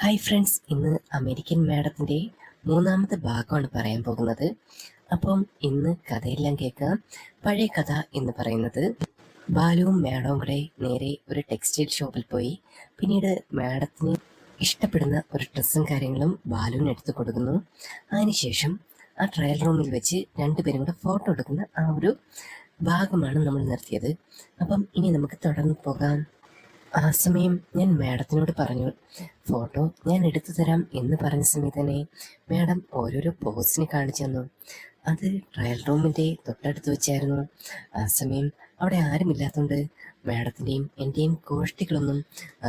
Hi friends, ഇന്ന് American മാഡത്തിൻ്റെ മൂന്നാമത്തെ ഭാഗമാണ് പറയാൻ പോകുന്നത്. അപ്പം ഇന്ന് കഥയെല്ലാം കേൾക്കാം. പഴയ കഥ എന്ന് പറയുന്നത് ബാലുവും മാഡവും കൂടെ നേരെ ഒരു ടെക്സ്റ്റൈൽ ഷോപ്പിൽ പോയി. പിന്നീട് മാഡത്തിന് ഇഷ്ടപ്പെടുന്ന ഒരു ഡ്രസ്സും കാര്യങ്ങളും ബാലുവിന് എടുത്തു കൊടുക്കുന്നു. അതിനുശേഷം ആ ട്രയൽ റൂമിൽ വെച്ച് രണ്ടുപേരും കൂടെ ഫോട്ടോ എടുക്കുന്ന ആ ഒരു ഭാഗമാണ് നമ്മൾ നിർത്തിയത്. അപ്പം ഇനി നമുക്ക് തുടർന്ന് പോകാം. ആ സമയം ഞാൻ മാഡത്തിനോട് പറഞ്ഞു, ഫോട്ടോ ഞാൻ എടുത്തു തരാം എന്ന് പറഞ്ഞ സമയത്ത് തന്നെ മാഡം ഓരോരോ പോസിന് കാണിച്ചു തന്നു. അത് ട്രയൽ റൂമിൻ്റെ തൊട്ടടുത്ത് വെച്ചായിരുന്നു. ആ സമയം അവിടെ ആരുമില്ലാത്തതുകൊണ്ട് മാഡത്തിൻ്റെയും എൻ്റെയും കോഷ്ടികളൊന്നും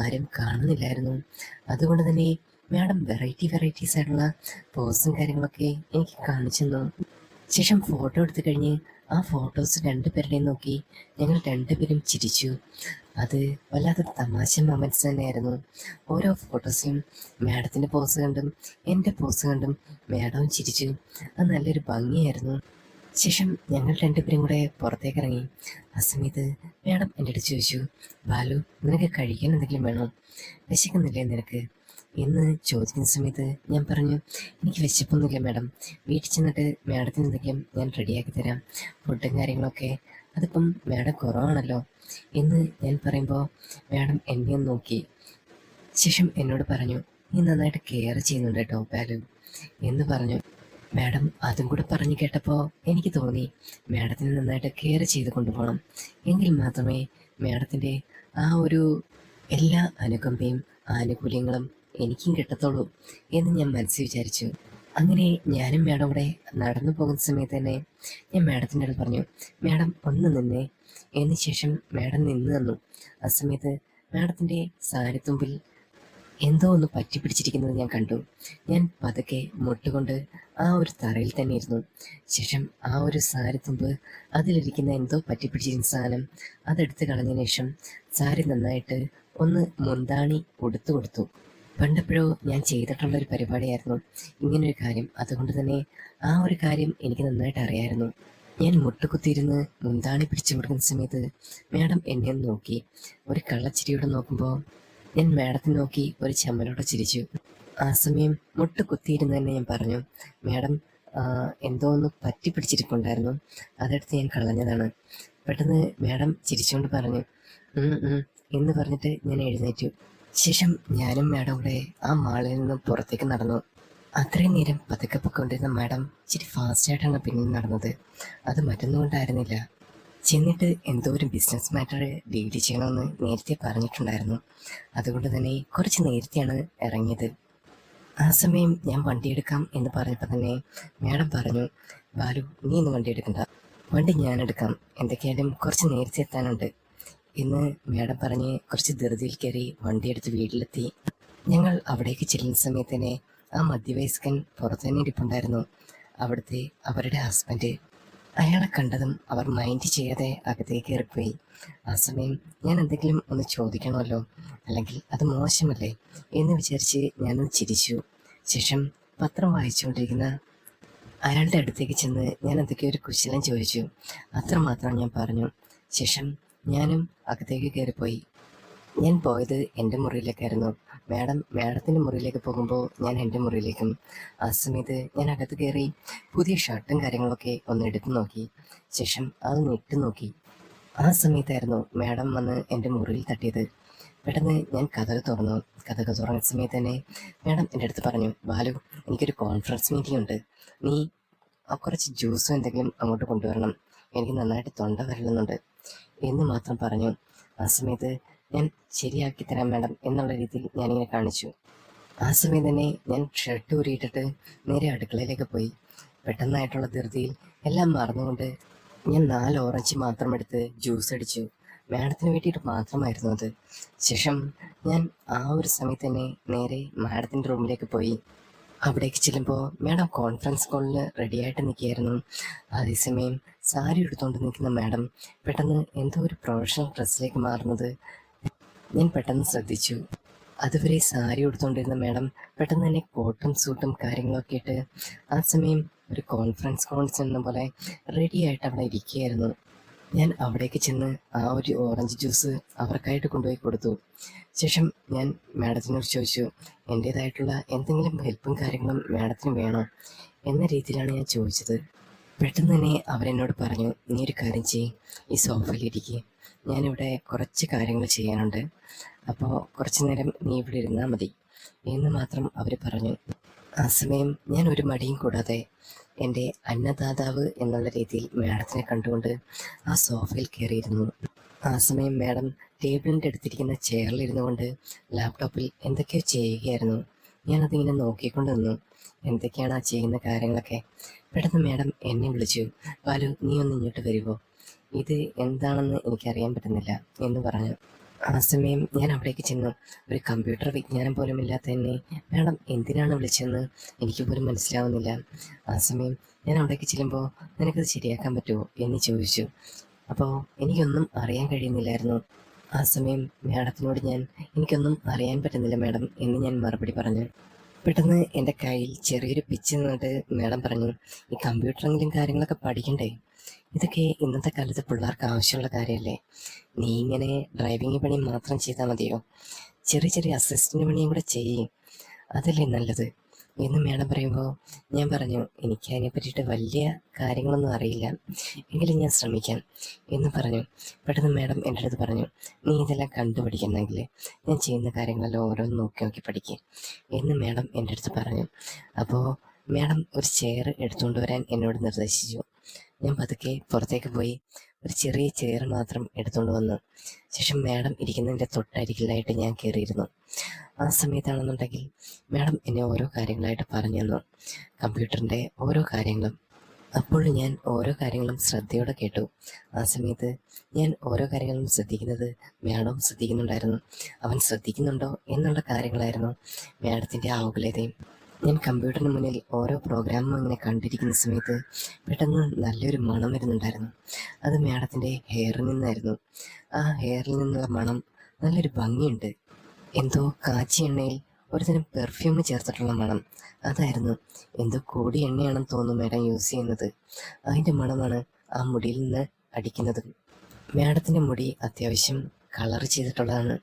ആരും കാണുന്നില്ലായിരുന്നു. അതുകൊണ്ട് തന്നെ മാഡം വെറൈറ്റീസ് ആയിട്ടുള്ള പോസും കാര്യങ്ങളൊക്കെ എനിക്ക് കാണിച്ചു തന്നു. ശേഷം ഫോട്ടോ എടുത്തു കഴിഞ്ഞ് ആ ഫോട്ടോസ് രണ്ടുപേരുടെയും നോക്കി ഞങ്ങൾ രണ്ടുപേരും ചിരിച്ചു. അത് വല്ലാത്തൊരു തമാശ മൊമെൻറ്റ്സ് തന്നെയായിരുന്നു. ഓരോ ഫോട്ടോസിലും മാഡത്തിൻ്റെ പോസ് കണ്ടും എൻ്റെ പോസ് കണ്ടും മാഡവും ചിരിച്ചു. അത് നല്ലൊരു ഭംഗിയായിരുന്നു. ശേഷം ഞങ്ങൾ രണ്ടുപേരും കൂടെ പുറത്തേക്ക് ഇറങ്ങി. ആ സമയത്ത് മാഡം എൻ്റെ അടുത്ത് ചോദിച്ചു, ബാലു, നിനക്ക് കഴിക്കാൻ എന്തെങ്കിലും വേണോ? വിശക്കുന്നില്ലേ നിനക്ക് എന്ന് ചോദിക്കുന്ന സമയത്ത് ഞാൻ പറഞ്ഞു, എനിക്ക് വിശപ്പൊന്നുമില്ല മാഡം, വീട്ടിൽ ചെന്നിട്ട് മാഡത്തിന് എന്തെങ്കിലും ഞാൻ റെഡിയാക്കി തരാം, ഫുഡും കാര്യങ്ങളൊക്കെ. അതിപ്പം മാഡം കുറവാണല്ലോ എന്ന് ഞാൻ പറയുമ്പോൾ മാഡം എന്നെ നോക്കി. ശേഷം എന്നോട് പറഞ്ഞു, നീ നന്നായിട്ട് കെയർ ചെയ്യുന്നുണ്ട് കേട്ടോ ബാലു എന്ന് പറഞ്ഞു. മാഡം അതും കൂടെ പറഞ്ഞു കേട്ടപ്പോൾ എനിക്ക് തോന്നി മാഡത്തിന് നന്നായിട്ട് കെയർ ചെയ്ത് കൊണ്ടുപോകണം, എങ്കിൽ മാത്രമേ മാഡത്തിൻ്റെ ആ ഒരു എല്ലാ അനുകമ്പയും ആനുകൂല്യങ്ങളും എനിക്കും കിട്ടത്തുള്ളൂ എന്ന് ഞാൻ മനസ്സിൽ വിചാരിച്ചു. അങ്ങനെ ഞാനും മാഡം കൂടെ നടന്നു പോകുന്ന സമയത്ത് തന്നെ ഞാൻ മാഡത്തിൻ്റെ അടുത്ത് പറഞ്ഞു, മാഡം ഒന്ന് നിന്നേ എന്ന്. ശേഷം മാഡം നിന്ന് തന്നു. ആ സമയത്ത് മാഡത്തിൻ്റെ സാരിത്തുമ്പിൽ എന്തോ ഒന്ന് പറ്റി പിടിച്ചിരിക്കുന്നത് ഞാൻ കണ്ടു. ഞാൻ പതുക്കെ മുട്ടുകൊണ്ട് ആ ഒരു തറയിൽ തന്നെ ഇരുന്നു. ശേഷം ആ ഒരു സാരിത്തുമ്പ്, അതിലിരിക്കുന്ന എന്തോ പറ്റി പിടിച്ചിരുന്ന സാധനം അതെടുത്ത് കളഞ്ഞതിന് ശേഷം സാരി നന്നായിട്ട് ഒന്ന് മുന്താണി ഉടുത്തു കൊടുത്തു. പണ്ടെപ്പോഴോ ഞാൻ ചെയ്തിട്ടുള്ളൊരു പരിപാടിയായിരുന്നു ഇങ്ങനൊരു കാര്യം. അതുകൊണ്ട് തന്നെ ആ ഒരു കാര്യം എനിക്ക് നന്നായിട്ട് അറിയാമായിരുന്നു. ഞാൻ മുട്ടുകുത്തിയിരുന്ന് മുന്താണി പിടിച്ചു കൊടുക്കുന്ന സമയത്ത് മാഡം എന്നെ നോക്കി. ഒരു കള്ളച്ചിരിയോടെ നോക്കുമ്പോൾ ഞാൻ മാഡത്തിനെ നോക്കി ഒരു ചമ്മലോടെ ചിരിച്ചു. ആ സമയം മുട്ടുകുത്തിയിരുന്ന് തന്നെ ഞാൻ പറഞ്ഞു, മാഡം എന്തോ ഒന്ന് പറ്റി പിടിച്ചിരിപ്പുണ്ടായിരുന്നു, അതെടുത്ത് ഞാൻ കളഞ്ഞതാണ്. പെട്ടെന്ന് മാഡം ചിരിച്ചുകൊണ്ട് പറഞ്ഞു എന്ന് പറഞ്ഞിട്ട് ഞാൻ എഴുന്നേറ്റു. ശേഷം ഞാനും മാഡം കൂടെ ആ മാളിൽ നിന്നും പുറത്തേക്ക് നടന്നു. അത്രയും നേരം പതുക്കെ പൊക്കൊണ്ടിരുന്ന മാഡം ഇച്ചിരി ഫാസ്റ്റായിട്ടാണ് പിന്നിൽ നടന്നത്. അത് മറ്റൊന്നുകൊണ്ടായിരുന്നില്ല. ചെന്നിട്ട് എന്തോ ഒരു ബിസിനസ് മാറ്റർ ഡീൽ ചെയ്യണമെന്ന് നേരത്തെ പറഞ്ഞിട്ടുണ്ടായിരുന്നു. അതുകൊണ്ട് തന്നെ കുറച്ച് നേരത്തെയാണ് ഇറങ്ങിയത്. ആ സമയം ഞാൻ വണ്ടി എടുക്കാം എന്ന് പറഞ്ഞപ്പോൾ തന്നെ മാഡം പറഞ്ഞു, ബാലു, നീ ഇന്ന് വണ്ടി എടുക്കണ്ട, വണ്ടി ഞാൻ എടുക്കാം, എന്തൊക്കെയായാലും കുറച്ച് നേരത്തെ എത്താനുണ്ട് എന്ന് മാഡം പറഞ്ഞ് കുറച്ച് ധൃതിയിൽ കയറി വണ്ടിയെടുത്ത് വീട്ടിലെത്തി. ഞങ്ങൾ അവിടേക്ക് ചെല്ലുന്ന സമയത്ത് തന്നെ ആ മധ്യവയസ്കൻ പുറത്തു തന്നെ ഇരിപ്പുണ്ടായിരുന്നു. അവിടുത്തെ അവരുടെ ഹസ്ബൻഡ്. അയാളെ കണ്ടതും അവർ മൈൻഡ് ചെയ്യാതെ അകത്തേക്ക് കയറിപ്പോയി. ആ സമയം ഞാൻ എന്തെങ്കിലും ഒന്ന് ചോദിക്കണമല്ലോ, അല്ലെങ്കിൽ അത് മോശമല്ലേ എന്ന് വിചാരിച്ച് ഞാനൊന്ന് ചിരിച്ചു. ശേഷം പത്രം വായിച്ചുകൊണ്ടിരിക്കുന്ന അയാളുടെ അടുത്തേക്ക് ചെന്ന് ഞാൻ എന്തൊക്കെയോ ഒരു കുശലം ചോദിച്ചു. അത്രമാത്രം ഞാൻ പറഞ്ഞു. ശേഷം ഞാനും അകത്തേക്ക് കയറിപ്പോയി. ഞാൻ പോയത് എൻ്റെ മുറിയിലേക്കായിരുന്നു. മാഡത്തിൻ്റെ മുറിയിലേക്ക് പോകുമ്പോൾ ഞാൻ എൻ്റെ മുറിയിലേക്കും. ആ സമയത്ത് ഞാൻ അകത്ത് കയറി പുതിയ ഷർട്ടും കാര്യങ്ങളൊക്കെ ഒന്ന് എടുത്തു നോക്കി. ശേഷം അത് ഇട്ട് നോക്കി. ആ സമയത്തായിരുന്നു മാഡം വന്ന് എൻ്റെ മുറിയിൽ തട്ടിയത്. പെട്ടെന്ന് ഞാൻ കതക് തുറന്നു. കതക് തുറന്ന സമയത്ത് തന്നെ മാഡം എൻ്റെ അടുത്ത് പറഞ്ഞു, ബാലു, എനിക്കൊരു കോൺഫറൻസ് മീറ്റിംഗ് ഉണ്ട്, നീ കുറച്ച് ജ്യൂസും എന്തെങ്കിലും അങ്ങോട്ട് കൊണ്ടുവരണം, എനിക്ക് നന്നായിട്ട് തൊണ്ട വരളുന്നുണ്ട് എന്ന് മാത്രം പറഞ്ഞു. ആ സമയത്ത് ഞാൻ ശരിയാക്കി തരാം മാഡം എന്നുള്ള രീതിയിൽ ഞാനിങ്ങനെ കാണിച്ചു. ആ സമയം തന്നെ ഞാൻ ഷർട്ട് ഊരിയിട്ടിട്ട് നേരെ അടുക്കളയിലേക്ക് പോയി. പെട്ടെന്നായിട്ടുള്ള ധൃതിയിൽ എല്ലാം മറന്നുകൊണ്ട് ഞാൻ 4 ഓറഞ്ച് മാത്രം എടുത്ത് ജ്യൂസ് അടിച്ചു. മാഡത്തിന് വേണ്ടിയിട്ട് മാത്രമായിരുന്നു അത്. ശേഷം ഞാൻ ആ ഒരു സമയത്ത് തന്നെ നേരെ മാഡത്തിൻ്റെ റൂമിലേക്ക് പോയി. അവിടേക്ക് ചെല്ലുമ്പോൾ മാഡം കോൺഫറൻസ് കോളിൽ റെഡിയായിട്ട് നിൽക്കുകയായിരുന്നു. അതേസമയം സാരി എടുത്തുകൊണ്ട് നിൽക്കുന്ന മാഡം പെട്ടെന്ന് എന്തോ ഒരു പ്രൊഫഷണൽ ഡ്രസ്സിലേക്ക് മാറുന്നത് ഞാൻ പെട്ടെന്ന് ശ്രദ്ധിച്ചു. അതുവരെ സാരി ഉടുത്തുകൊണ്ടിരുന്ന മാഡം പെട്ടെന്ന് തന്നെ കോട്ടും സൂട്ടും കാര്യങ്ങളൊക്കെ ഇട്ട് ആ സമയം ഒരു കോൺഫറൻസ് കോൾസ് എന്ന പോലെ റെഡിയായിട്ട് അവിടെ ഇരിക്കുകയായിരുന്നു. ഞാൻ അവിടേക്ക് ചെന്ന് ആ ഒരു ഓറഞ്ച് ജ്യൂസ് അവർക്കായിട്ട് കൊണ്ടുപോയി കൊടുത്തു. ശേഷം ഞാൻ മാഡത്തിനോട് ചോദിച്ചു, എൻ്റേതായിട്ടുള്ള എന്തെങ്കിലും ഹെൽപ്പും കാര്യങ്ങളും മാഡത്തിന് വേണോ എന്ന രീതിയിലാണ് ഞാൻ ചോദിച്ചത്. പെട്ടെന്ന് തന്നെ അവരെന്നോട് പറഞ്ഞു, നീ ഒരു കാര്യം ചെയ്യ്, ഈ സോഫയിലിരിക്കുക, ഞാനിവിടെ കുറച്ച് കാര്യങ്ങൾ ചെയ്യാനുണ്ട്, അപ്പോൾ കുറച്ച് നേരം നീ ഇവിടെ ഇരുന്നാൽ മതി എന്ന് മാത്രം അവർ പറഞ്ഞു. ആ സമയം ഞാൻ ഒരു മടിയും കൂടാതെ എൻ്റെ അന്നദാതാവ് എന്നുള്ള രീതിയിൽ മാഡത്തിനെ കണ്ടുകൊണ്ട് ആ സോഫയിൽ കയറിയിരുന്നു. ആ സമയം മാഡം ടേബിളിൻ്റെ അടുത്തിരിക്കുന്ന ചെയറിലിരുന്നു കൊണ്ട് ലാപ്ടോപ്പിൽ എന്തൊക്കെയോ ചെയ്യുകയായിരുന്നു. ഞാനതിങ്ങനെ നോക്കിക്കൊണ്ട് നിന്നു, എന്തൊക്കെയാണ് ആ ചെയ്യുന്ന കാര്യങ്ങളൊക്കെ. പെട്ടെന്ന് മാഡം എന്നെ വിളിച്ചു, ബാലു നീ ഒന്ന് ഇങ്ങോട്ട് വരുമോ, ഇത് എന്താണെന്ന് എനിക്കറിയാൻ പറ്റുന്നില്ല എന്ന് പറഞ്ഞു. ആ സമയം ഞാൻ അവിടേക്ക് ചെന്നു. ഒരു കമ്പ്യൂട്ടർ വിജ്ഞാനം പോലും ഇല്ലാത്ത എന്നെ മാഡം എന്തിനാണ് വിളിച്ചതെന്ന് എനിക്ക് പോലും മനസ്സിലാവുന്നില്ല. ആ സമയം ഞാൻ അവിടേക്ക് ചെല്ലുമ്പോൾ നിനക്കത് ശരിയാക്കാൻ പറ്റുമോ എന്ന് ചോദിച്ചു. അപ്പോൾ എനിക്കൊന്നും അറിയാൻ കഴിയുന്നില്ലായിരുന്നു. ആ സമയം മാഡത്തിനോട് ഞാൻ എനിക്കൊന്നും അറിയാൻ പറ്റുന്നില്ല മാഡം എന്ന് ഞാൻ മറുപടി പറഞ്ഞു. പെട്ടെന്ന് എൻ്റെ കയ്യിൽ ചെറിയൊരു പിച്ച് നിന്നിട്ട് മാഡം പറഞ്ഞു, ഈ കമ്പ്യൂട്ടറെങ്കിലും കാര്യങ്ങളൊക്കെ പഠിക്കണ്ടേ, ഇതൊക്കെ ഇന്നത്തെ കാലത്ത് പിള്ളേർക്ക് ആവശ്യമുള്ള കാര്യമല്ലേ, നീ ഇങ്ങനെ ഡ്രൈവിംഗ് പണി മാത്രം ചെയ്താൽ മതിയോ, ചെറിയ ചെറിയ അസിസ്റ്റൻ്റ് പണിയും കൂടെ ചെയ്യേ, അതല്ലേ നല്ലത് എന്ന് മാഡം പറയുമ്പോൾ ഞാൻ പറഞ്ഞു, എനിക്ക് അതിനെ പറ്റിയിട്ട് വലിയ കാര്യങ്ങളൊന്നും അറിയില്ല, എങ്കിലും ഞാൻ ശ്രമിക്കാം എന്ന് പറഞ്ഞു. പെട്ടെന്ന് മാഡം എൻ്റെ അടുത്ത് പറഞ്ഞു, നീ ഇതെല്ലാം കണ്ടുപിടിക്കുന്നെങ്കിൽ ഞാൻ ചെയ്യുന്ന കാര്യങ്ങളെല്ലാം ഓരോന്ന് നോക്കി നോക്കി പഠിക്കുക എന്ന് മാഡം എൻ്റെ അടുത്ത് പറഞ്ഞു. അപ്പോൾ മാഡം ഒരു ചെയർ എടുത്തുകൊണ്ട് വരാൻ എന്നോട് നിർദ്ദേശിച്ചു. ഞാൻ പതുക്കെ പുറത്തേക്ക് പോയി ഒരു ചെറിയ ചെയർ മാത്രം എടുത്തുകൊണ്ട് വന്നു. ശേഷം മാഡം ഇരിക്കുന്നതിൻ്റെ തൊട്ടരികിലായിട്ട് ഞാൻ കയറിയിരുന്നു. ആ സമയത്താണെന്നുണ്ടെങ്കിൽ മാഡം എന്നെ ഓരോ കാര്യങ്ങളായിട്ട് പറഞ്ഞു തന്നു, കമ്പ്യൂട്ടറിൻ്റെ ഓരോ കാര്യങ്ങളും. അപ്പോൾ ഞാൻ ഓരോ കാര്യങ്ങളും ശ്രദ്ധയോടെ കേട്ടു. ആ സമയത്ത് ഞാൻ ഓരോ കാര്യങ്ങളും ശ്രദ്ധിക്കുന്നത് മാഡം ശ്രദ്ധിക്കുന്നുണ്ടായിരുന്നു. അവൻ ശ്രദ്ധിക്കുന്നുണ്ടോ എന്നുള്ള കാര്യങ്ങളായിരുന്നു മാഡത്തിൻ്റെ ആകുലതയും. ഞാൻ കമ്പ്യൂട്ടറിന് മുന്നിൽ ഓരോ പ്രോഗ്രാമും ഇങ്ങനെ കണ്ടിരിക്കുന്ന സമയത്ത് പെട്ടെന്ന് നല്ലൊരു മണം വരുന്നുണ്ടായിരുന്നു. അത് മാഡത്തിൻ്റെ ഹെയറിൽ നിന്നായിരുന്നു. ആ ഹെയറിൽ നിന്നുള്ള മണം നല്ലൊരു ഭംഗിയുണ്ട്. എന്തോ കാച്ചിയ എണ്ണയിൽ ഒരുതരം പെർഫ്യൂം ചേർത്തിട്ടുള്ള മണം. അതായിരുന്നു, എന്തോ കൂടി എണ്ണയാണെന്ന് തോന്നുന്നു മാഡം യൂസ് ചെയ്യുന്നത്. അതിൻ്റെ മണമാണ് ആ മുടിയിൽ നിന്ന് അടിക്കുന്നത്. മാഡത്തിൻ്റെ മുടി അത്യാവശ്യം കളർ ചെയ്തിട്ടുള്ളതാണ്.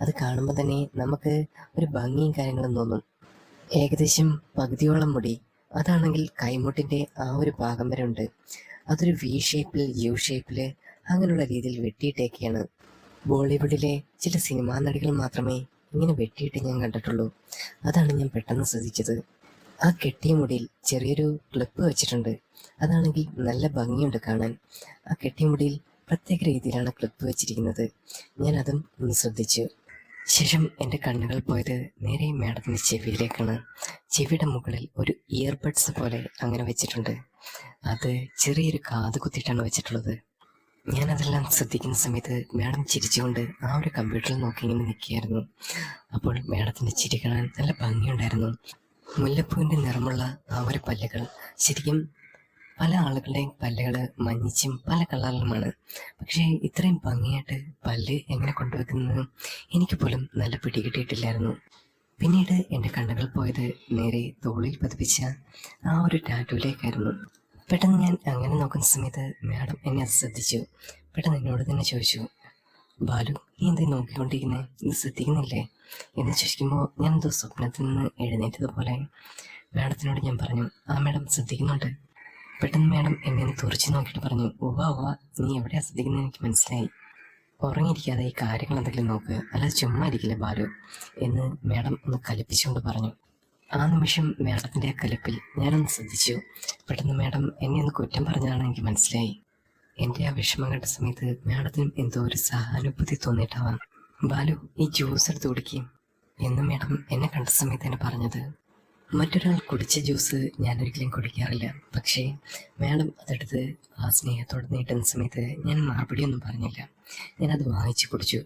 അത് കാണുമ്പോൾ തന്നെ നമുക്ക് ഒരു ഭംഗിയും കാര്യങ്ങളും തോന്നും. ഏകദേശം പകുതിയോളം മുടി, അതാണെങ്കിൽ കൈമുട്ടിൻ്റെ ആ ഒരു ഭാഗം വരെ ഉണ്ട്. അതൊരു വി ഷേപ്പിൽ യു ഷേപ്പിൽ അങ്ങനെയുള്ള രീതിയിൽ വെട്ടിയിട്ടേക്കെയാണ്. ബോളിവുഡിലെ ചില സിനിമാ നടികൾ മാത്രമേ ഇങ്ങനെ വെട്ടിയിട്ട് ഞാൻ കണ്ടിട്ടുള്ളൂ. അതാണ് ഞാൻ പെട്ടെന്ന് ശ്രദ്ധിച്ചത്. ആ കെട്ടിയ മുടിയിൽ ചെറിയൊരു ക്ലിപ്പ് വെച്ചിട്ടുണ്ട്. അതാണെങ്കിൽ നല്ല ഭംഗിയുണ്ട് കാണാൻ. ആ കെട്ടിയ മുടിയിൽ പ്രത്യേക രീതിയിലാണ് ക്ലിപ്പ് വെച്ചിരിക്കുന്നത്. ഞാൻ അതും ഒന്ന് ശ്രദ്ധിച്ചു. ശേഷം എൻ്റെ കണ്ണുകൾ പോയത് നേരെ മാഡത്തിൻ്റെ ചെവിയിലേക്കാണ്. ചെവിയുടെ മുകളിൽ ഒരു ഇയർബഡ്സ് പോലെ അങ്ങനെ വെച്ചിട്ടുണ്ട്. അത് ചെറിയൊരു കാത് കുത്തിയിട്ടാണ് വെച്ചിട്ടുള്ളത്. ഞാനതെല്ലാം ശ്രദ്ധിക്കുന്ന സമയത്ത് മാഡം ചിരിച്ചുകൊണ്ട് ആ ഒരു കമ്പ്യൂട്ടറിൽ നോക്കി ഇങ്ങനെ നിൽക്കുകയായിരുന്നു. അപ്പോൾ മാഡത്തിൻ്റെ ചിരി കാണാൻ നല്ല ഭംഗിയുണ്ടായിരുന്നു. മുല്ലപ്പൂവിൻ്റെ നിറമുള്ള ആ ഒരു പല്ലുകൾ, ശരിക്കും പല ആളുകളുടെയും പല്ലുകൾ മഞ്ഞിച്ചും പല കളറിലുമാണ്. പക്ഷേ ഇത്രയും ഭംഗിയായിട്ട് പല്ല് എങ്ങനെ കൊണ്ടുവെക്കുന്നത് എനിക്ക് പോലും നല്ല പിടികിട്ടിയിട്ടില്ലായിരുന്നു. പിന്നീട് എൻ്റെ കണ്ണുകൾ പോയത് നേരെ തോളിൽ പതിപ്പിച്ച ആ ഒരു ടാറ്റൂയിലേക്കായിരുന്നു. പെട്ടെന്ന് ഞാൻ അങ്ങനെ നോക്കുന്ന സമയത്ത് മാഡം എന്നെ അത് ശ്രദ്ധിച്ചു. പെട്ടെന്ന് എന്നോട് തന്നെ ചോദിച്ചു, ബാലു നീ എന്തേ നോക്കിക്കൊണ്ടിരിക്കുന്നത്, നീ ശ്രദ്ധിക്കുന്നില്ലേ എന്ന് ചോദിക്കുമ്പോൾ ഞാൻ എന്തോ സ്വപ്നത്തിൽ നിന്ന് എഴുന്നേറ്റതുപോലെ മാഡത്തിനോട് ഞാൻ പറഞ്ഞു, ആ മാഡം ശ്രദ്ധിക്കുന്നുണ്ട്. പെട്ടെന്ന് മാഡം എന്നെ ഒന്ന് തുറച്ച് നോക്കിയിട്ട് പറഞ്ഞു, ഉവ്വ നീ എവിടെയാണ് ശ്രദ്ധിക്കുന്നത് എനിക്ക് മനസ്സിലായി, ഉറങ്ങിയിരിക്കാതെ ഈ കാര്യങ്ങൾ എന്തെങ്കിലും നോക്ക്, അല്ലാതെ ചുമ്മാ ഇരിക്കില്ല ബാലു എന്ന് മാഡം ഒന്ന് കലിപ്പിച്ചുകൊണ്ട് പറഞ്ഞു. ആ നിമിഷം മാഡത്തിൻ്റെ ആ കലിപ്പിൽ ഞാനൊന്ന് ശ്രദ്ധിച്ചു. പെട്ടെന്ന് മാഡം എന്നെ ഒന്ന് കുറ്റം പറഞ്ഞതാണ് എനിക്ക് മനസ്സിലായി. എൻ്റെ ആ വിഷമം കണ്ട സമയത്ത് മാഡത്തിനും എന്തോ ഒരു സഹാനുഭൂതി തോന്നിയിട്ടാവാം. ബാലു ഈ ജ്യൂസ് എടുത്ത് കുടിക്കും എന്ന് മാഡം എന്നെ കണ്ട സമയത്ത് എന്നെ പറഞ്ഞത്. മറ്റൊരാൾ കുടിച്ച ജ്യൂസ് ഞാനൊരിക്കലും കുടിക്കാറില്ല. പക്ഷേ മാഡം അതെടുത്ത് ആ സ്നേഹത്തോടെ നീട്ടുന്ന സമയത്ത് ഞാൻ മറുപടിയൊന്നും പറഞ്ഞില്ല. ഞാനത് വാങ്ങിച്ച് കുടിച്ചു.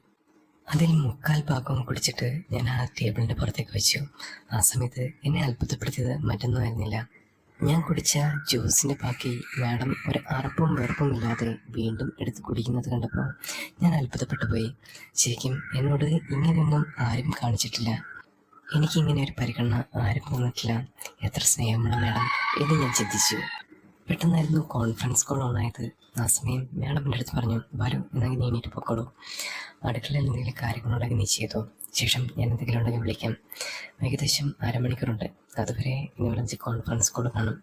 അതിൽ 3/4 ഭാഗവും കുടിച്ചിട്ട് ഞാൻ ആ ടേബിളിൻ്റെ പുറത്തേക്ക് വെച്ചു. ആ സമയത്ത് എന്നെ അത്ഭുതപ്പെടുത്തിയത് മറ്റൊന്നും ആയിരുന്നില്ല. ഞാൻ കുടിച്ച ജ്യൂസിൻ്റെ ബാക്കി മാഡം ഒരു അറപ്പും വെറുപ്പും ഇല്ലാതെ വീണ്ടും എടുത്ത് കുടിക്കുന്നത് കണ്ടപ്പോൾ ഞാൻ അത്ഭുതപ്പെട്ടു പോയി. ശരിക്കും എന്നോട് ഇങ്ങനെയൊന്നും ആരും കാണിച്ചിട്ടില്ല. എനിക്കിങ്ങനെ ഒരു പരിഗണന ആരും തോന്നിട്ടില്ല. എത്ര സ്നേഹമുള്ള മാഡം എന്ന് ഞാൻ ചിന്തിച്ചു. പെട്ടെന്നായിരുന്നു കോൺഫറൻസ് കോൾ ഓണായത്. ആ സമയം മാഡം എൻ്റെ അടുത്ത് പറഞ്ഞു, ബാലു എന്നാൽ നീ എണീറ്റ് പൊക്കോളൂ, അടുക്കളയിൽ എന്തെങ്കിലും കാര്യങ്ങളുണ്ടെങ്കിൽ നീ ചെയ്തോ, ശേഷം ഞാൻ എന്തെങ്കിലും ഉണ്ടെങ്കിൽ വിളിക്കാം. ഏകദേശം അരമണിക്കൂറുണ്ട്, അതുവരെ ഇനി വിളിച്ച് കോൺഫറൻസ് കോൾ കാണും,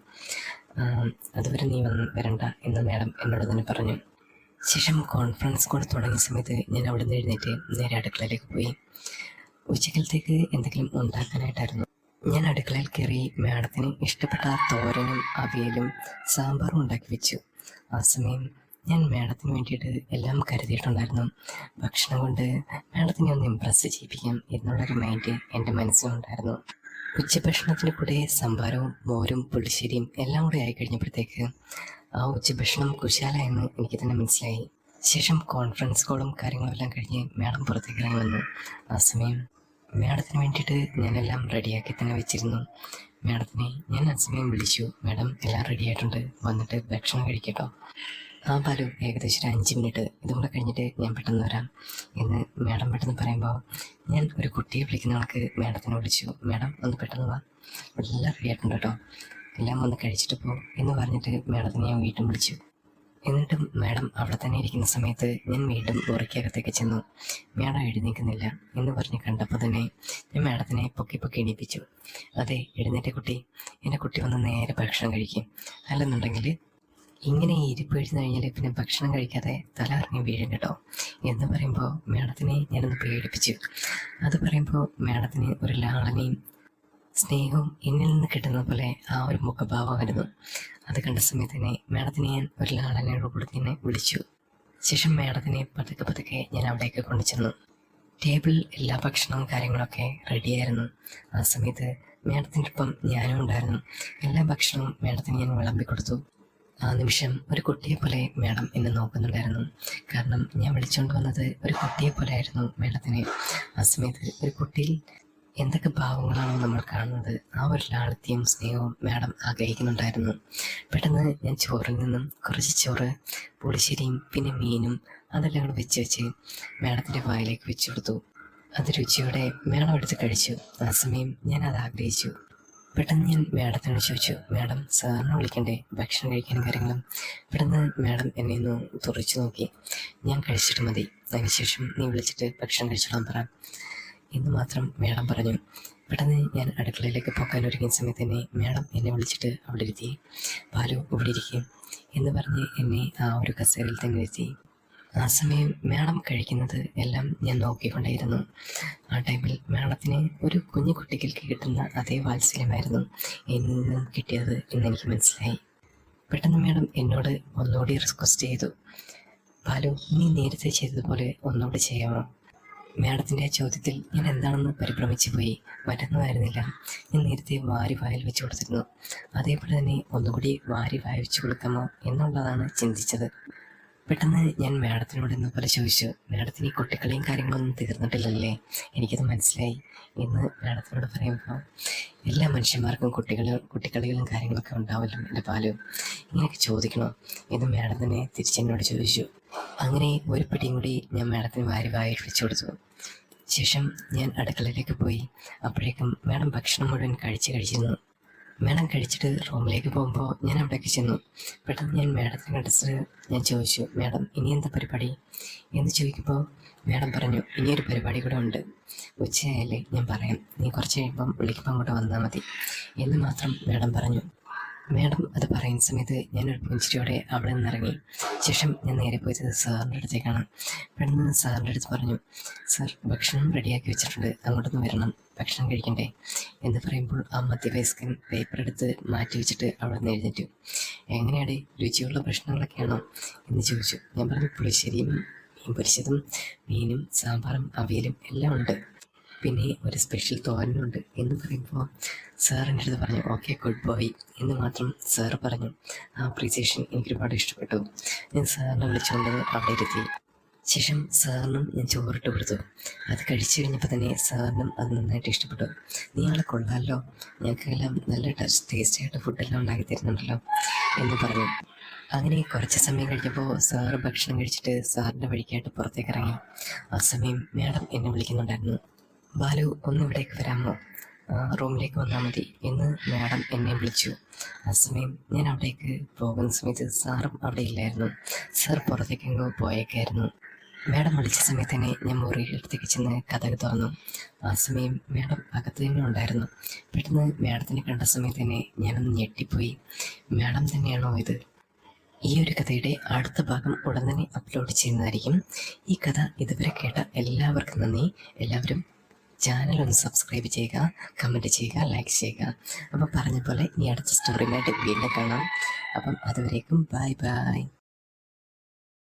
അതുവരെ നീ വരണ്ട എന്ന് മാഡം എന്നോട് തന്നെ പറഞ്ഞു. ശേഷം കോൺഫറൻസ് കോൾ തുടങ്ങിയ സമയത്ത് ഞാൻ അവിടെ നിന്ന് എഴുന്നേറ്റ് നേരെ അടുക്കളയിലേക്ക് പോയി. ഉച്ചക്കലത്തേക്ക് എന്തെങ്കിലും ഉണ്ടാക്കാനായിട്ടായിരുന്നു. ഞാൻ അടുക്കളയിൽ കയറി മാഡത്തിന് ഇഷ്ടപ്പെട്ട തോരനും അവിയലും സാമ്പാറും ഉണ്ടാക്കി വെച്ചു. ആ സമയം ഞാൻ മാഡത്തിന് വേണ്ടിയിട്ട് എല്ലാം കരുതിയിട്ടുണ്ടായിരുന്നു. ഭക്ഷണം കൊണ്ട് മാഡത്തിനെ ഒന്ന് ഇമ്പ്രസ് ചെയ്യിപ്പിക്കാം എന്നുള്ളൊരു മൈൻഡ് എൻ്റെ മനസ്സിലുണ്ടായിരുന്നു. ഉച്ചഭക്ഷണത്തിന് കൂടെ സാമ്പാറും മോരും പുളിശ്ശേരിയും എല്ലാം കൂടെ ആയി കഴിഞ്ഞപ്പോഴത്തേക്ക് ആ ഉച്ചഭക്ഷണം കുശാല എന്ന് എനിക്ക് തന്നെ മനസ്സിലായി. ശേഷം കോൺഫറൻസ് കോളും കാര്യങ്ങളും എല്ലാം കഴിഞ്ഞ് മാഡം പുറത്തേക്ക് ഇറങ്ങി വന്നു. ആ സമയം മാഡത്തിന് വേണ്ടിയിട്ട് ഞാനെല്ലാം റെഡിയാക്കി തന്നെ വെച്ചിരുന്നു. മാഡത്തിനെ ഞാൻ ആ സമയം വിളിച്ചു, മാഡം എല്ലാം റെഡി ആയിട്ടുണ്ട്, വന്നിട്ട് ഭക്ഷണം കഴിക്കട്ടോ. ആ ബാലു, ഏകദേശം ഒരു 5 മിനിറ്റ് ഇതും കൂടെ കഴിഞ്ഞിട്ട് ഞാൻ പെട്ടെന്ന് വരാം എന്ന് മാഡം പെട്ടെന്ന് പറയുമ്പോൾ ഞാൻ ഒരു കുട്ടിയെ വിളിക്കുന്ന കണക്ക് മാഡത്തിനെ വിളിച്ചു. മാഡം ഒന്ന് പെട്ടെന്ന് വാ, എല്ലാം റെഡി ആയിട്ടുണ്ട് കേട്ടോ, എല്ലാം ഒന്ന് കഴിച്ചിട്ട് പോ എന്ന് പറഞ്ഞിട്ട് മാഡത്തിനെ ഞാൻ വീണ്ടും വിളിച്ചു. എന്നിട്ടും മാഡം അവിടെ തന്നെ ഇരിക്കുന്ന സമയത്ത് ഞാൻ വീണ്ടും മുറിക്കകത്തേക്ക് ചെന്നു. മാഡം എഴുന്നേൽക്കുന്നില്ല എന്ന് പറഞ്ഞ് കണ്ടപ്പോൾ തന്നെ ഞാൻ മാഡത്തിനെ പൊക്കി എണീപ്പിച്ചു. അതെ, എഴുന്നേറ്റ കുട്ടി, എൻ്റെ കുട്ടി വന്ന് നേരെ ഭക്ഷണം കഴിക്കും, അല്ലെന്നുണ്ടെങ്കിൽ ഇങ്ങനെ ഇരിപ്പ് എഴുന്ന് കഴിഞ്ഞാൽ പിന്നെ ഭക്ഷണം കഴിക്കാതെ തല ഇറങ്ങി വീഴും കേട്ടോ എന്ന് പറയുമ്പോൾ മാഡത്തിനെ ഞാനൊന്ന് പേടിപ്പിച്ചു. അത് പറയുമ്പോൾ മാഡത്തിന് ഒരു ലാളനയും സ്നേഹവും എന്നിൽ നിന്ന് കിട്ടുന്ന പോലെ ആ ഒരു മുഖഭാവമായിരുന്നു. അത് കണ്ട സമയത്ത് തന്നെ മാഡത്തിനെ ഞാൻ ഒരു ലാളനയോട് കൂടി തന്നെ വിളിച്ചു. ശേഷം മാഡത്തിനെ പതുക്കെ ഞാൻ അവിടേക്ക് കൊണ്ടുചെന്നു. ടേബിളിൽ എല്ലാ ഭക്ഷണവും കാര്യങ്ങളൊക്കെ റെഡിയായിരുന്നു. ആ സമയത്ത് മാഡത്തിൻ്റെ ഒപ്പം ഞാനും ഉണ്ടായിരുന്നു. എല്ലാ ഭക്ഷണവും മാഡത്തിന് ഞാൻ വിളമ്പിക്കൊടുത്തു. ആ നിമിഷം ഒരു കുട്ടിയെ പോലെ മാഡം എന്നെ നോക്കുന്നുണ്ടായിരുന്നു. കാരണം ഞാൻ വിളിച്ചുകൊണ്ട് വന്നത് ഒരു കുട്ടിയെ പോലെ ആയിരുന്നു മാഡത്തിനെ. ആ സമയത്ത് ഒരു കുട്ടിയിൽ എന്തൊക്കെ ഭാവങ്ങളാണോ നമ്മൾ കാണുന്നത്, ആ ഒരു ലാളിത്യവും സ്നേഹവും മാഡം ആഗ്രഹിക്കുന്നുണ്ടായിരുന്നു. പെട്ടെന്ന് ഞാൻ ചോറിൽ നിന്നും കുറച്ച് ചോറ് പുളിശ്ശേരിയും പിന്നെ മീനും അതെല്ലാം കൂടെ വെച്ച് മാഡത്തിൻ്റെ വായിലേക്ക് വെച്ചു കൊടുത്തു. അത് രുചിയോടെ മാഡം എടുത്ത് കഴിച്ചു. ആ സമയം ഞാൻ അത് ആഗ്രഹിച്ചു. പെട്ടെന്ന് ഞാൻ മാഡത്തിനോട് ചോദിച്ചു, മാഡം സാറിനെ വിളിക്കണ്ടേ ഭക്ഷണം കഴിക്കാനും കാര്യങ്ങളും? പെട്ടെന്ന് മാഡം എന്നെ ഒന്ന് തുറച്ചു നോക്കി. ഞാൻ കഴിച്ചിട്ട് മതി, അതിനുശേഷം നീ വിളിച്ചിട്ട് ഭക്ഷണം കഴിച്ചോളാൻ പറ എന്ന് മാത്രം മാഡം പറഞ്ഞു. പെട്ടെന്ന് ഞാൻ അടുക്കളയിലേക്ക് പോകാൻ ഒരുങ്ങിയ സമയത്ത് തന്നെ മാഡം എന്നെ വിളിച്ചിട്ട് അവിടെ ഇരുത്തി. ബാലു ഇവിടെ ഇരിക്കും എന്ന് പറഞ്ഞ് എന്നെ ആ ഒരു കസേരയിൽ തന്നെ ഇരുത്തി. ആ സമയം മാഡം കഴിക്കുന്നത് എല്ലാം ഞാൻ നോക്കിക്കൊണ്ടേയിരുന്നു. ആ ടൈമിൽ മാഡത്തിന് ഒരു കുഞ്ഞു കുട്ടിക്ക് കിട്ടുന്ന അതേ വാത്സല്യമായിരുന്നു എന്നിൽ നിന്നും കിട്ടിയത് എന്നെനിക്ക് മനസ്സിലായി. പെട്ടെന്ന് മാഡം എന്നോട് ഒന്നുകൂടി റിക്വസ്റ്റ് ചെയ്തു, ബാലു നീ നേരത്തെ ചെയ്തതുപോലെ ഒന്നുകൂടി ചെയ്യാമോ? മാഡത്തിൻ്റെ ചോദ്യത്തിൽ ഞാൻ എന്താണെന്ന് പരിഭ്രമിച്ചു പോയി. മറ്റൊന്നുമായിരുന്നില്ല, ഞാൻ നേരത്തെ വാരി വായിൽ വെച്ച് കൊടുത്തിരുന്നു, അതേപോലെ തന്നെ ഒന്നുകൂടി വാരി വായ വെച്ച് കൊടുക്കാമോ എന്നുള്ളതാണ് ചിന്തിച്ചത്. പെട്ടെന്ന് ഞാൻ മാഡത്തിനോട് എന്ന പോലെ ചോദിച്ചു, മാഡത്തിന് ഈ കുട്ടികളെയും കാര്യങ്ങളൊന്നും തീർന്നിട്ടില്ലല്ലേ? എനിക്കത് മനസ്സിലായി എന്ന് മാഡത്തിനോട് പറയുമ്പോൾ എല്ലാ മനുഷ്യന്മാർക്കും കുട്ടികളികളും കാര്യങ്ങളൊക്കെ ഉണ്ടാവില്ല എൻ്റെ ബാലു, ഇങ്ങനെയൊക്കെ ചോദിക്കണോ എന്ന് മാഡം തന്നെ തിരിച്ചെന്നോട് ചോദിച്ചു. അങ്ങനെ ഒരു പിടിയും കൂടി ഞാൻ മാഡത്തിന് വാരി വായിൽ വെച്ചു കൊടുത്തു. ശേഷം ഞാൻ അടുക്കളയിലേക്ക് പോയി. അപ്പോഴേക്കും മാഡം ഭക്ഷണം മുഴുവൻ കഴിച്ചിരുന്നു. മാഡം കഴിച്ചിട്ട് റൂമിലേക്ക് പോകുമ്പോൾ ഞാൻ അവിടേക്ക് ചെന്നു. പെട്ടെന്ന് ഞാൻ മാഡത്തിന് കണ്ടിട്ട് ഞാൻ ചോദിച്ചു, മാഡം ഇനി എന്താ പരിപാടി എന്ന് ചോദിക്കുമ്പോൾ മാഡം പറഞ്ഞു, ഇനിയൊരു പരിപാടി കൂടെ ഉണ്ട്, ഉച്ചയായാലേ ഞാൻ പറയാം, നീ കുറച്ച് കഴിയുമ്പം വിളിക്കുമ്പോൾ അങ്ങോട്ട് വന്നാൽ മതി എന്ന് മാത്രം മാഡം പറഞ്ഞു. മാഡം അത് പറയുന്ന സമയത്ത് ഞാനൊരു പുഞ്ചിരിയോടെ അവിടെ നിന്നിറങ്ങി. ശേഷം ഞാൻ നേരെ പോയത് സാറിൻ്റെ അടുത്തേക്കാണ്. പെട്ടെന്ന് സാറിൻ്റെ അടുത്ത് പറഞ്ഞു, സാർ ഭക്ഷണം റെഡിയാക്കി വെച്ചിട്ടുണ്ട്, അങ്ങോട്ടൊന്ന് വരണം, ഭക്ഷണം കഴിക്കണ്ടേ എന്ന് പറയുമ്പോൾ ആ മധ്യവയസ്കൻ പേപ്പർ എടുത്ത് മാറ്റി വെച്ചിട്ട് അവിടെ നിന്ന് എഴുന്നേറ്റു. എങ്ങനെയാടെ, രുചിയുള്ള ഭക്ഷണങ്ങളൊക്കെയാണോ എന്ന് ചോദിച്ചു. ഞാൻ പറഞ്ഞു, പുളിശ്ശേരിയും മീൻ പൊരിച്ചതും മീനും സാമ്പാറും അവിയലും എല്ലാം ഉണ്ട്, പിന്നെ ഒരു സ്പെഷ്യൽ തോരനുണ്ട് എന്ന് പറയുമ്പോൾ സാർ എൻ്റെ അടുത്ത് പറഞ്ഞു, ഓക്കെ ഗുഡ് ബോയ് എന്ന് മാത്രം സാർ പറഞ്ഞു. ആ അപ്രീസിയേഷൻ എനിക്ക് ഒരുപാട് ഇഷ്ടപ്പെട്ടു. ഞാൻ സാറിനെ വിളിച്ചുകൊണ്ട് അവിടെ ഇരുത്തി. ശേഷം സാറിനും ഞാൻ ചോറിട്ട് കൊടുത്തു. അത് കഴിച്ചു കഴിഞ്ഞപ്പോൾ തന്നെ സാറിനും അത് നന്നായിട്ട് ഇഷ്ടപ്പെട്ടു. നീ ആളെ കൊള്ളാമല്ലോ, ഞങ്ങൾക്കെല്ലാം നല്ല ടേസ്റ്റായിട്ട് ഫുഡെല്ലാം ഉണ്ടാക്കി തരുന്നുണ്ടല്ലോ എന്ന് പറഞ്ഞു. അങ്ങനെ കുറച്ച് സമയം കഴിഞ്ഞപ്പോൾ സാറ് ഭക്ഷണം കഴിച്ചിട്ട് സാറിൻ്റെ വഴിക്കായിട്ട് പുറത്തേക്ക് ഇറങ്ങി. ആ സമയം മാഡം എന്നെ വിളിക്കുന്നുണ്ടായിരുന്നു, ബാലു ഒന്ന് ഇവിടേക്ക് വരാമോ? റൂമിലേക്ക് വന്നാൽ മതി എന്ന് മാഡം എന്നെ വിളിച്ചു. ആ സമയം ഞാൻ അവിടേക്ക് പോകുന്ന സമയത്ത് സാറും അവിടെ ഇല്ലായിരുന്നു. സാർ പുറത്തേക്കെങ്ങോ പോയേക്കായിരുന്നു. മാഡം വിളിച്ച സമയത്ത് തന്നെ ഞാൻ മുറിയിടത്തേക്ക് ചെന്ന് കഥക് തുറന്നു. ആ സമയം മാഡം അകത്ത് തന്നെ ഉണ്ടായിരുന്നു. പെട്ടെന്ന് മാഡത്തിനെ കണ്ട സമയത്ത് തന്നെ ഞാനൊന്ന് ഞെട്ടിപ്പോയി. മാഡം തന്നെയാണോ ഇത്? ഈ ഒരു കഥയുടെ അടുത്ത ഭാഗം ഉടൻ തന്നെ അപ്ലോഡ് ചെയ്യുന്നതായിരിക്കും. ഈ കഥ ഇതുവരെ കേട്ട എല്ലാവർക്കും നന്ദി. എല്ലാവരും ചാനൽ ഒന്ന് സബ്സ്ക്രൈബ് ചെയ്യുക, കമൻറ്റ് ചെയ്യുക, ലൈക്ക് ചെയ്യുക. അപ്പം പറഞ്ഞ പോലെ ഇനി അടുത്ത സ്റ്റോറിയുമായിട്ട് വീണ്ടും കാണാം. അപ്പം അതുവരേക്കും ബൈ ബൈ.